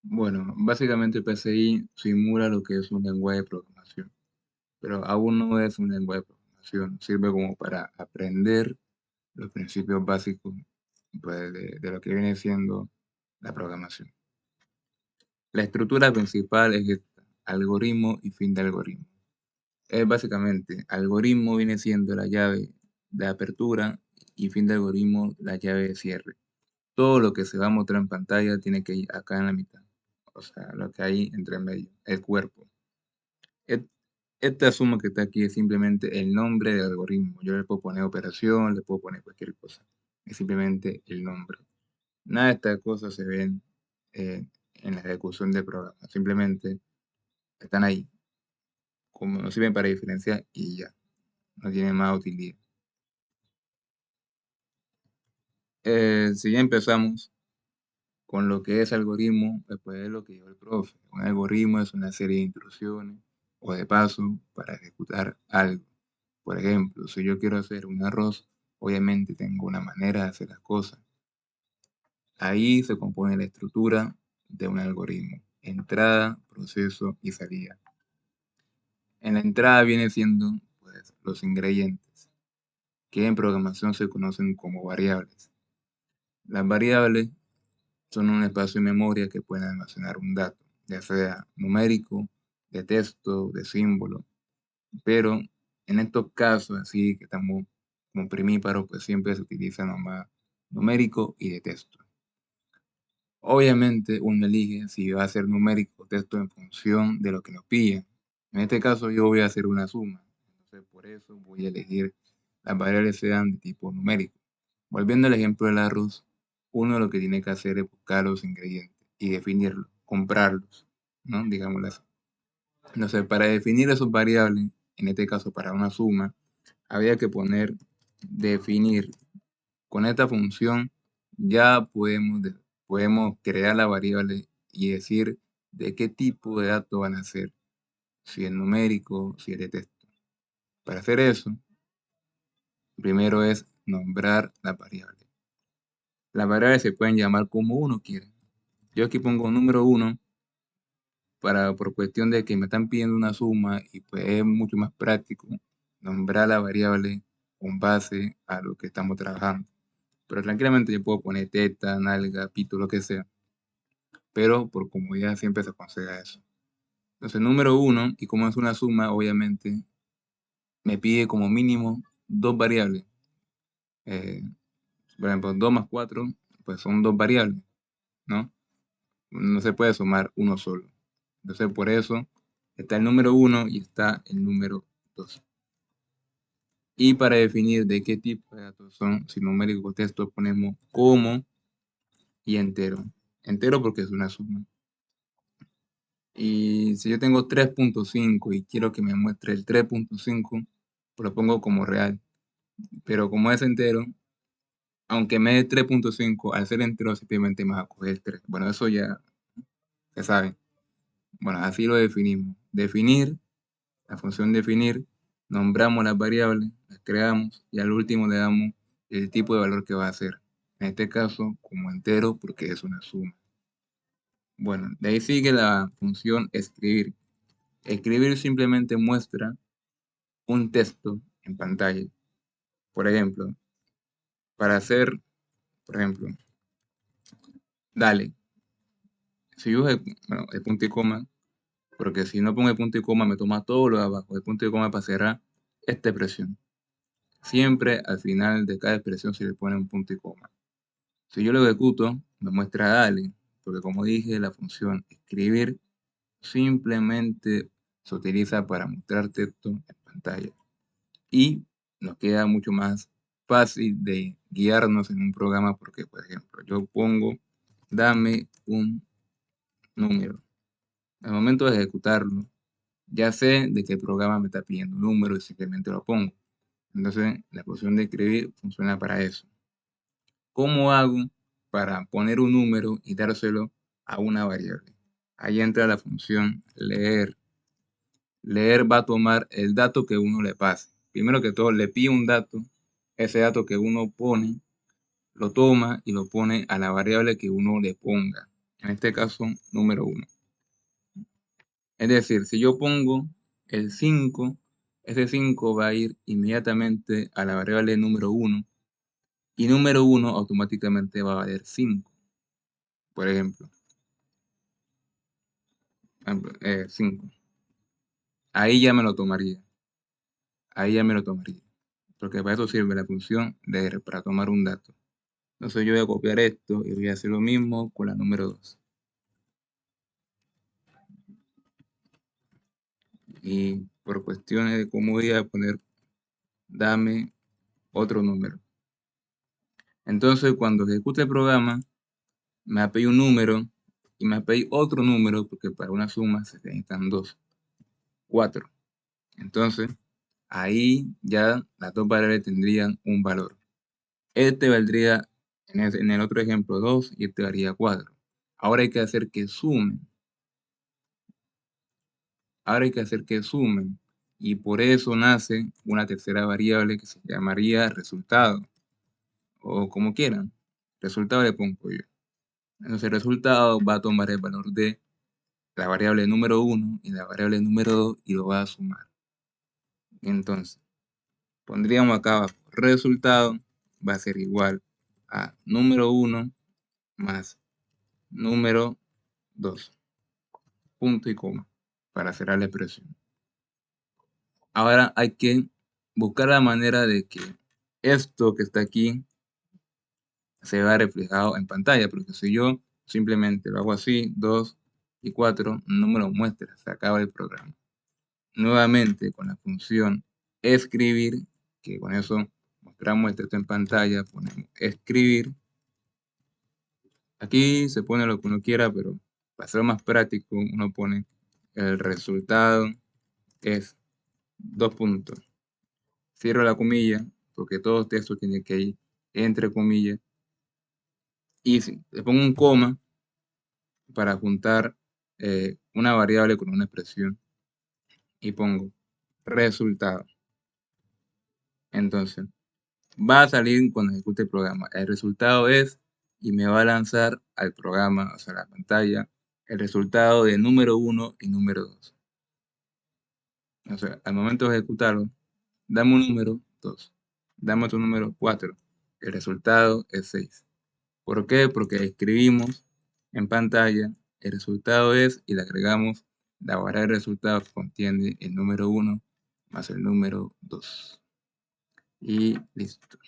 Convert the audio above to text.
Bueno, básicamente PCI simula lo que es un lenguaje de programación, pero aún no es un lenguaje de programación. Sirve como para aprender los principios básicos pues, de lo que viene siendo la programación. La estructura principal es esta: algoritmo y fin de algoritmo. Es básicamente, algoritmo viene siendo la llave de apertura y fin de algoritmo la llave de cierre. Todo lo que se va a mostrar en pantalla tiene que ir acá en la mitad, o sea, lo que hay entre medio, el cuerpo. Et- Esta suma que está aquí es simplemente el nombre del algoritmo. Yo le puedo poner operación, le puedo poner cualquier cosa. Es simplemente el nombre. Nada de estas cosas se ven en la ejecución del programa. Simplemente están ahí, como nos sirven para diferenciar y ya. No tienen más utilidad. Si ya empezamos con lo que es algoritmo, después es lo que dijo el profe. Un algoritmo es una serie de instrucciones o de pasos para ejecutar algo. Por ejemplo, si yo quiero hacer un arroz, obviamente tengo una manera de hacer las cosas. Ahí se compone la estructura de un algoritmo: entrada, proceso y salida. En la entrada viene siendo pues, los ingredientes, que en programación se conocen como variables. Las variables son un espacio de memoria que puede almacenar un dato, ya sea numérico, de texto, de símbolo, pero en estos casos así que estamos como primíparos, pues siempre se utiliza nomás numérico y de texto. Obviamente uno elige si va a ser numérico o texto en función de lo que nos pilla. En este caso yo voy a hacer una suma, entonces por eso voy a elegir las variables sean de tipo numérico. Volviendo al ejemplo del arroz, uno lo que tiene que hacer es buscar los ingredientes y definirlos, comprarlos, ¿no? Digámoslo así. Entonces, para definir esos variables, en este caso para una suma, había que definir. Con esta función ya podemos crear la variable y decir de qué tipo de datos van a ser, si es numérico, si es de texto. Para hacer eso, primero es nombrar la variable. Las variables se pueden llamar como uno quiera. Yo aquí pongo número 1 por cuestión de que me están pidiendo una suma y pues es mucho más práctico nombrar la variable con base a lo que estamos trabajando. Pero tranquilamente yo puedo poner teta, nalga, pito, lo que sea. Pero por comodidad siempre se aconseja eso. Entonces, número 1, y como es una suma, obviamente me pide como mínimo dos variables. Eh, por ejemplo, 2 más 4, pues son dos variables, ¿no? No se puede sumar uno solo. Entonces, por eso está el número 1 y está el número 2. Y para definir de qué tipo de datos son, si numérico o texto, ponemos como y entero. Entero porque es una suma. Y si yo tengo 3.5 y quiero que me muestre el 3.5, pues lo pongo como real. Pero como es entero, aunque me dé 3.5, al ser entero simplemente me va a coger 3. Bueno, eso ya se sabe. Bueno, así lo definimos. Definir, la función definir, nombramos las variables, las creamos y al último le damos el tipo de valor que va a ser. En este caso, como entero, porque es una suma. Bueno, de ahí sigue la función escribir. Escribir simplemente muestra un texto en pantalla. Por ejemplo, para hacer, por ejemplo, dale. Si yo uso el punto y coma, porque si no pongo el punto y coma me toma todo lo de abajo. El punto y coma para cerrar esta expresión. Siempre al final de cada expresión se le pone un punto y coma. Si yo lo ejecuto, me muestra dale, porque como dije, la función escribir simplemente se utiliza para mostrar texto en pantalla. Y nos queda mucho más fácil de guiarnos en un programa porque, por ejemplo, yo pongo, dame un número. Al momento de ejecutarlo, ya sé de qué programa me está pidiendo un número y simplemente lo pongo. Entonces, la función de escribir funciona para eso. ¿Cómo hago para poner un número y dárselo a una variable? Ahí entra la función leer. Leer va a tomar el dato que uno le pase. Primero que todo, le pide un dato. Ese dato que uno pone, lo toma y lo pone a la variable que uno le ponga. en este caso número 1. Es decir, si yo pongo el 5, ese 5 va a ir inmediatamente a la variable número 1 y número 1 automáticamente va a valer 5, por ejemplo. 5. Ahí ya me lo tomaría. Porque para eso sirve la función para tomar un dato. Entonces yo voy a copiar esto y voy a hacer lo mismo con la número 2. Y por cuestiones de comodidad voy a poner dame otro número. Entonces cuando ejecute el programa, me va a pedir un número y me va a pedir otro número porque para una suma se necesitan 2, 4. Entonces ahí ya las dos variables tendrían un valor. Este valdría en el otro ejemplo 2 y este varía 4. Ahora hay que hacer que sumen. Y por eso nace una tercera variable que se llamaría resultado, o como quieran. Resultado le pongo yo. Entonces el resultado va a tomar el valor de la variable número 1 y la variable número 2 y lo va a sumar. Entonces, pondríamos acá abajo, resultado va a ser igual a número 1 más número 2, punto y coma, para cerrar la expresión. Ahora hay que buscar la manera de que esto que está aquí se vea reflejado en pantalla, porque si yo simplemente lo hago así, 2 y 4, no me lo muestra, se acaba el programa. Nuevamente con la función escribir, que con eso mostramos el texto en pantalla, ponemos escribir. Aquí se pone lo que uno quiera, pero para ser más práctico, uno pone el resultado es 2 puntos. Cierro la comilla, porque todo texto tiene que ir entre comillas. Y le pongo un coma para juntar una variable con una expresión. Y pongo resultado. Entonces, va a salir cuando ejecute el programa. El resultado es, y me va a lanzar al programa, o sea, a la pantalla, el resultado de número 1 y número 2. O sea, al momento de ejecutarlo, dame un número 2, dame otro número 4. El resultado es 6. ¿Por qué? Porque escribimos en pantalla, el resultado es, y le agregamos la variable resultado que contiene el número 1 más el número 2. Y listo.